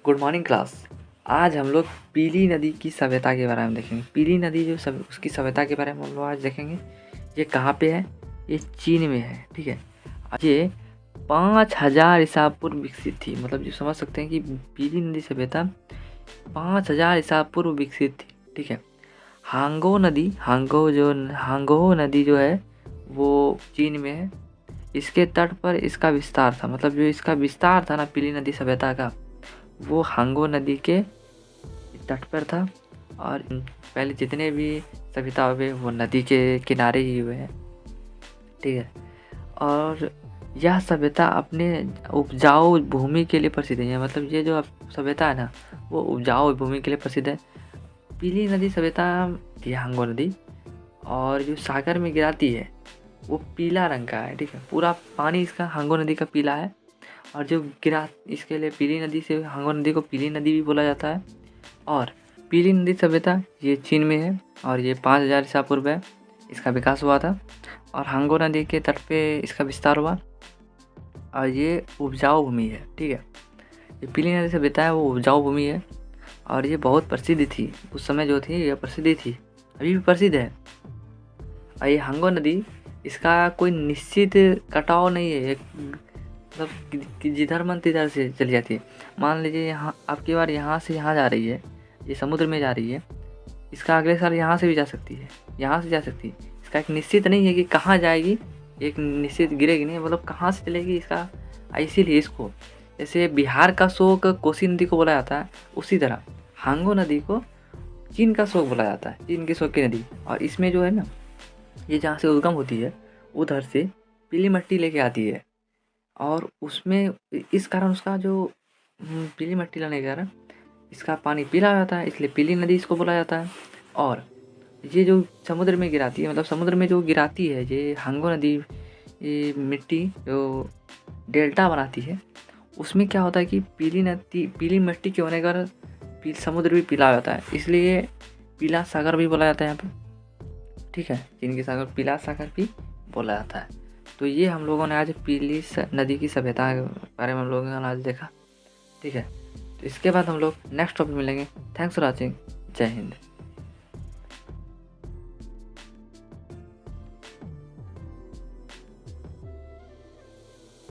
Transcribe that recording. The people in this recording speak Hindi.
Good morning class. आज हम लोग पीली नदी की सभ्यता के बारे में देखेंगे। पीली नदी जो उसकी सभ्यता के बारे में हम लोग आज देखेंगे। ये कहाँ पे है? ये चीन में है। ठीक है, ये 5000 ईसा पूर्व विकसित थी। मतलब जो समझ सकते हैं कि पीली नदी सभ्यता 5000 ईसा पूर्व विकसित थी। ठीक है, हांगो नदी जो है वो चीन में है। इसके तट पर इसका विस्तार था। मतलब जो इसका विस्तार था ना पीली नदी सभ्यता का, वो हांगो नदी के तट पर था। और पहले जितने भी सभ्यता हुए वो नदी के किनारे ही हुए हैं। ठीक है, और यह सभ्यता अपने उपजाऊ भूमि के लिए प्रसिद्ध है। मतलब ये जो सभ्यता है ना वो उपजाऊ भूमि के लिए प्रसिद्ध है। पीली नदी सभ्यता ये हांगो नदी, और जो सागर में गिराती है वो पीला रंग का है। ठीक है, पूरा पानी इसका हांगो नदी का पीला है। और जो गिरा इसके लिए पीली नदी से हांगो नदी को पीली नदी भी बोला जाता है। और पीली नदी सभ्यता ये चीन में है और ये 5000 ईसा पूर्व है इसका विकास हुआ था। और हांगो नदी के तट पे इसका विस्तार हुआ और ये उपजाऊ भूमि है। ठीक है, ये पीली नदी सभ्यता है वो उपजाऊ भूमि है और ये बहुत प्रसिद्ध थी उस समय जो थी, ये प्रसिद्ध थी, अभी भी प्रसिद्ध है। और ये हांगो नदी इसका कोई निश्चित कटाव नहीं है। एक मतलब कि जिधर मन तिधर से चली जाती है। मान लीजिए यहाँ आपकी बार यहाँ से यहाँ जा रही है, ये समुद्र में जा रही है, इसका अगले साल यहाँ से भी जा सकती है, यहाँ से जा सकती है। इसका एक निश्चित नहीं है कि कहाँ जाएगी, एक निश्चित गिरेगी नहीं, मतलब कहाँ से चलेगी इसका। इसीलिए इसको जैसे बिहार का शोक कोसी नदी को बोला जाता है, उसी तरह हांगो नदी को चीन का शोक बोला जाता है, चीन के शोक की नदी। और इसमें जो है ना, ये जहाँ से उद्गम होती है उधर से पीली मिट्टी लेके आती है। और उसमें इस कारण उसका जो पीली मिट्टी लाने के कारण इसका पानी पीला हो जाता है, इसलिए पीली नदी इसको बोला जाता है। और ये जो समुद्र में गिराती है, मतलब समुद्र में जो गिराती है ये हांगो नदी, ये मिट्टी जो डेल्टा बनाती है, उसमें क्या होता है कि पीली मिट्टी के होने का समुद्र भी पीला हो जाता है, इसलिए पीला सागर भी बोला जाता है यहाँ पे। ठीक है, चीन के सागर पीला सागर भी बोला जाता है। तो ये हम लोगों ने आज पीली नदी की सभ्यता के बारे में हम लोगों ने आज देखा। ठीक है, तो इसके बाद हम लोग नेक्स्ट टॉपिक मिलेंगे। Thanks for watching. जय हिंद।